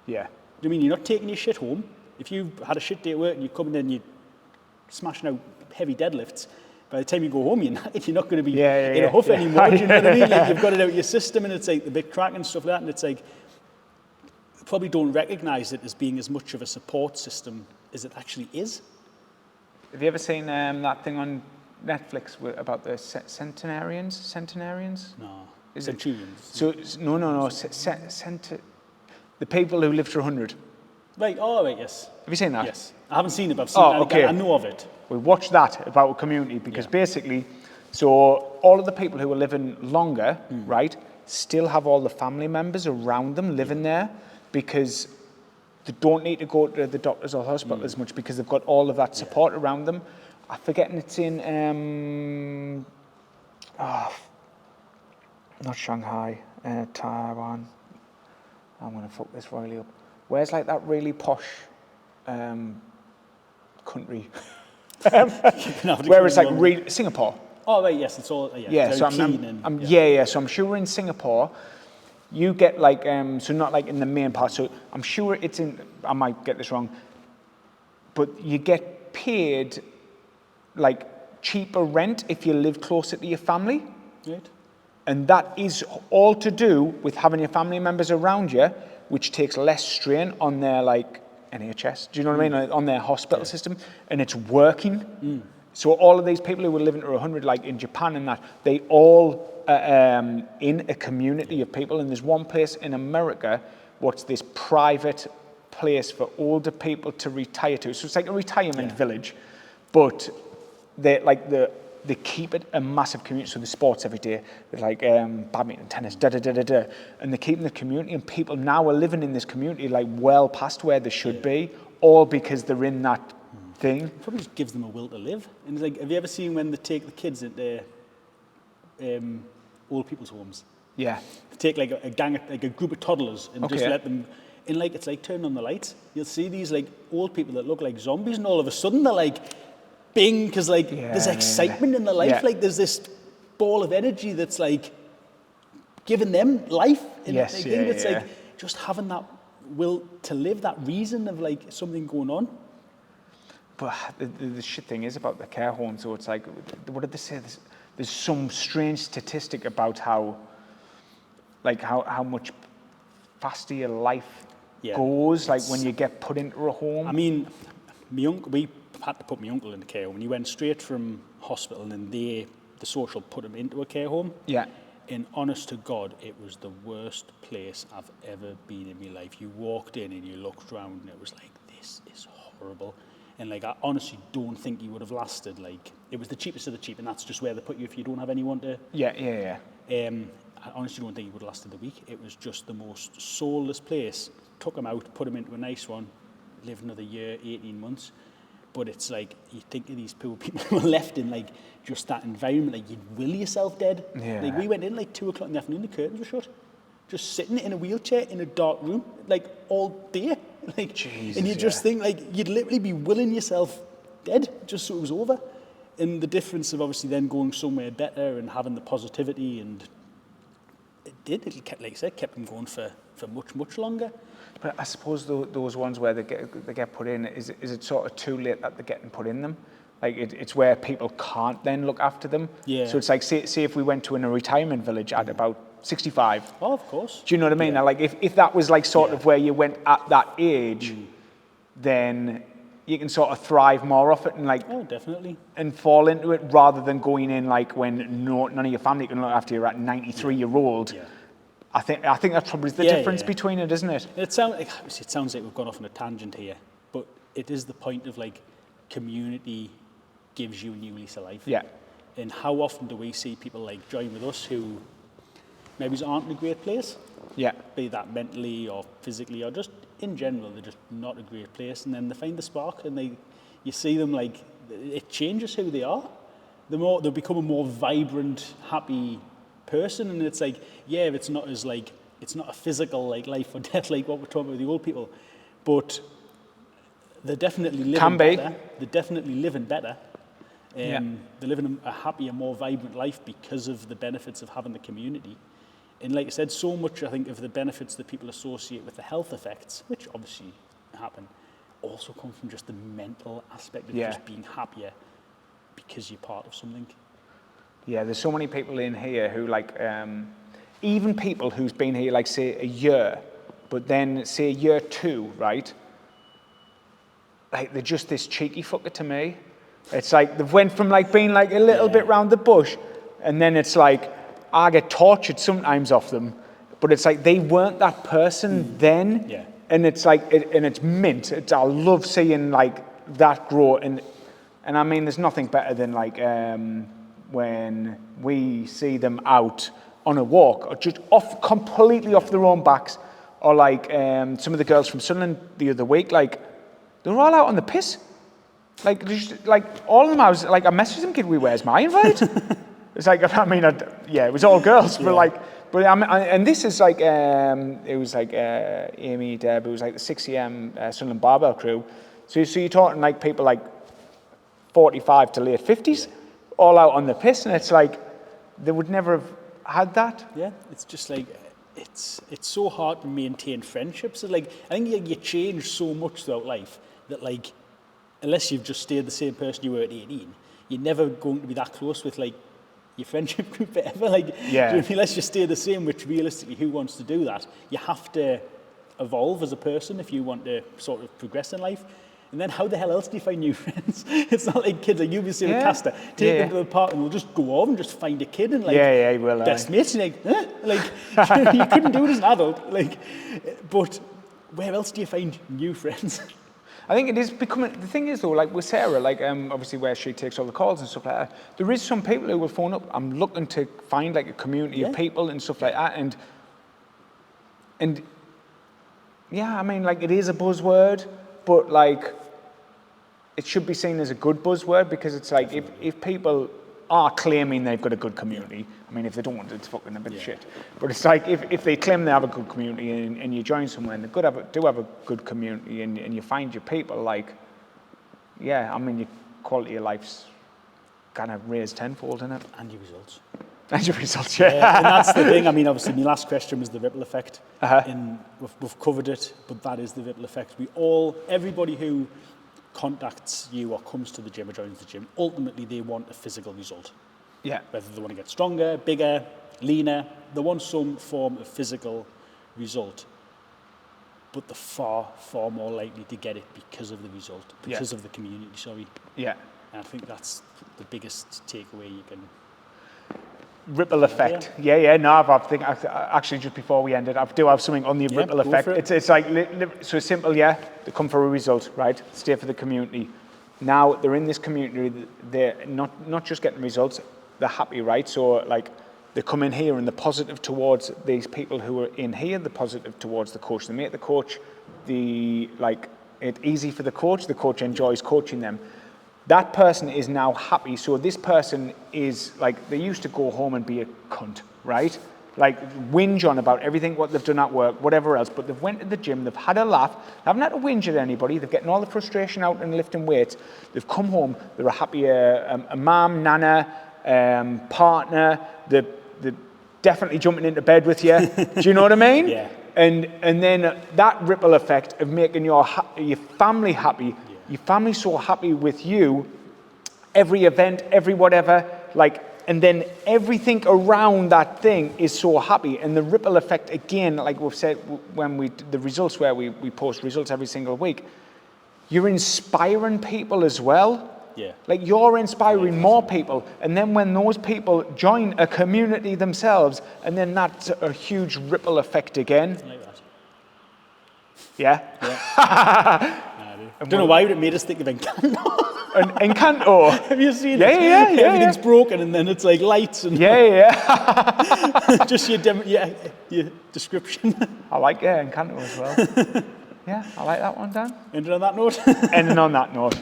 Speaker 2: Yeah.
Speaker 1: Do you mean you're not taking your shit home? If you had a shit day at work and you're coming in and you're smashing out heavy deadlifts, by the time you go home, you're not going to be in a huff anymore. Do you know what I mean? Like, you've got it out of your system, and it's like the big crack and stuff like that, and it's like, you probably don't recognise it as being as much of a support system as it actually is.
Speaker 2: Have you ever seen that thing on Netflix about the centenarians?
Speaker 1: No.
Speaker 2: Is
Speaker 1: Centurions.
Speaker 2: it? So no. The people who lived to 100.
Speaker 1: Right. Oh, right. Yes.
Speaker 2: Have you seen that?
Speaker 1: Yes. I haven't seen it, but I've seen it.
Speaker 2: Okay.
Speaker 1: I know of it.
Speaker 2: We watched that about a community because basically, so all of the people who are living longer, right, still have all the family members around them living there because they don't need to go to the doctors or hospital as much because they've got all of that support around them. I'm forgetting it's in, not Shanghai, Taiwan. I'm going to fuck this royally up. Where's like that really posh country? Where it's like Singapore.
Speaker 1: Oh, right, yes, it's all,
Speaker 2: Yeah, so so I'm sure in Singapore, you get like, so not like in the main part, so I'm sure it's in, I might get this wrong, but you get paid like cheaper rent if you live closer to your family.
Speaker 1: Right.
Speaker 2: And that is all to do with having your family members around you, which takes less strain on their like NHS, do you know what I mean, like, on their hospital system, and it's working. So all of these people who were living to 100, like in Japan and that, they all in a community of people, and there's one place in America, what's this private place for older people to retire to. So it's like a retirement village, but they keep it a massive community. So the sports every day, there's like badminton, tennis, and they're keeping the community, and people now are living in this community like well past where they should be, all because they're in that thing.
Speaker 1: It probably just gives them a will to live. And it's like, have you ever seen when they take the kids into old people's homes?
Speaker 2: Yeah.
Speaker 1: They take like a group of toddlers and just let them, and like it's like turning on the lights. You'll see these like old people that look like zombies, and all of a sudden they're like bing, because like there's excitement in their life. Yeah. Like there's this ball of energy that's like giving them life. And it's like just having that will to live, that reason of like something going on.
Speaker 2: But the shit thing is about the care home, so it's like, what did they say? There's some strange statistic about how much faster your life goes, like when you get put into a home.
Speaker 1: I mean, we had to put my uncle in the care home, and he went straight from hospital, and the social put him into a care home. Yeah. And honest to God, it was the worst place I've ever been in my life. You walked in and you looked around, and it was like, this is horrible. And like, I honestly don't think you would have lasted. Like, it was the cheapest of the cheap, and that's just where they put you if you don't have anyone to. I honestly don't think you would have lasted the week. It was just the most soulless place. Took him out, put him into a nice one, lived another year, 18 months. But it's like, you think of these poor people who are left in like just that environment, like you'd will yourself dead. Yeah. Like we went in like 2:00 in the afternoon, the curtains were shut. Just sitting in a wheelchair in a dark room, like all day. Like, Jesus, and you just think like you'd literally be willing yourself dead just so it was over. And the difference of obviously then going somewhere better and having the positivity, and it kept, like I said, kept them going for much, much longer.
Speaker 2: But I suppose those ones where they get put in, is it sort of too late that they're getting put in them? Like it's where people can't then look after them. Yeah. So it's like, say if we went to a retirement village at about 65.
Speaker 1: Oh, of course.
Speaker 2: Do you know what I mean? Yeah. Like if that was like sort of where you went at that age, then you can sort of thrive more off it and like
Speaker 1: Oh, definitely.
Speaker 2: and fall into it rather than going in like when none of your family can look after you at 93-year-old.
Speaker 1: Yeah.
Speaker 2: I think that's probably the difference between it, isn't it?
Speaker 1: It sounds like we've gone off on a tangent here, but it is the point of like community gives you a new lease of life.
Speaker 2: Yeah.
Speaker 1: And how often do we see people like join with us who maybe aren't in a great place?
Speaker 2: Yeah.
Speaker 1: Be that mentally or physically or just in general, they're just not a great place. And then they find the spark and you see them like, it changes who they are. They become a more vibrant, happy person. And it's like, yeah, it's not a physical like life or death like what we're talking about with the old people, but they're definitely living better. They're definitely living better. They're living a happier, more vibrant life because of the benefits of having the community. And like I said, so much, I think, of the benefits that people associate with the health effects, which obviously happen, also come from just the mental aspect of just being happier because you're part of something.
Speaker 2: Yeah, there's so many people in here who like, even people who's been here like say a year, but then say year 2, right? Like they're just this cheeky fucker to me. It's like they've went from like being like a little bit round the bush, and then it's like I get tortured sometimes off them, but it's like they weren't that person then, and it's like and it's mint. I love seeing like that grow, and I mean there's nothing better than like when we see them out on a walk or just completely off their own backs, or like some of the girls from Sunderland the other week, like they were all out on the piss. Like, all of them, I messaged them, kid, where's my invite? It's like, I mean, it was all girls, but and this is like, it was like Amy, Deb, it was like the 6am Sunderland Barbell crew. So you're talking like people like 45 to late 50s, all out on the piss, and it's like, they would never have had that.
Speaker 1: Yeah, it's just like, it's so hard to maintain friendships. Like, I think you change so much throughout life that like, unless you've just stayed the same person you were at 18, you're never going to be that close with like your friendship group forever. Like, unless you stay the same, which realistically, who wants to do that? You have to evolve as a person if you want to sort of progress in life. And then how the hell else do you find new friends? It's not like kids, like you'll be saying with Castor, take them to the park and we'll just go off and just find a kid and like, best mates. And like, huh? Like, you couldn't do it as an adult. Like, but where else do you find new friends?
Speaker 2: I think it is becoming, the thing is though, like with Sarah, like obviously where she takes all the calls and stuff like that, there is some people who will phone up, I'm looking to find like a community of people and stuff like that, and yeah, I mean like it is a buzzword, but like it should be seen as a good buzzword, because it's like if people are claiming they've got a good community, I mean if they don't want it, it's fucking a bit of shit, but it's like if they claim they have a good community and you join somewhere and they do have a good community and you find your people, like I mean your quality of life's kind of raised tenfold, isn't it?
Speaker 1: And your results.
Speaker 2: And your results,
Speaker 1: and that's the thing. I mean, obviously, my last question was the ripple effect. And we've covered it, but that is the ripple effect. Everybody who contacts you or comes to the gym or joins the gym, ultimately they want a physical result.
Speaker 2: Yeah.
Speaker 1: Whether they want to get stronger, bigger, leaner, they want some form of physical result. But they're far, far more likely to get it because of the result, because of the community, sorry.
Speaker 2: Yeah.
Speaker 1: And I think that's the biggest takeaway you can...
Speaker 2: Ripple effect. No, I think actually just before we ended, I do have something on the ripple effect. It's like, so simple, they come for a result, right? Stay for the community. Now they're in this community, they're not just getting results, they're happy, right? So like they come in here and they're positive towards these people who are in here, they're positive towards the coach. They make the coach it's easy for the coach enjoys coaching them. That person is now happy. So this person is like, they used to go home and be a cunt, right? Like whinge on about everything, what they've done at work, whatever else. But they've went to the gym, they've had a laugh, they haven't had to whinge at anybody, they're getting all the frustration out and lifting weights. They've come home, they're a happy a mom, nana, partner, they're definitely jumping into bed with you. Do you know what I mean?
Speaker 1: Yeah.
Speaker 2: And then that ripple effect of making your family happy, your family's so happy with you, every event, every whatever, like, and then everything around that thing is so happy. And the ripple effect, again, like we've said, when the results where we post results every single week, you're inspiring people as well.
Speaker 1: Yeah.
Speaker 2: Like you're inspiring more people, and then when those people join a community themselves, and then that's a huge ripple effect again.
Speaker 1: Like that.
Speaker 2: Yeah.
Speaker 1: I don't know why it made us think of Encanto.
Speaker 2: Encanto.
Speaker 1: Have you seen it?
Speaker 2: Yeah.
Speaker 1: Everything's broken, and then it's like lights and just your description.
Speaker 2: I like Encanto as well. Yeah, I like that one, Dan.
Speaker 1: Ending on that note.
Speaker 2: Ending on that note.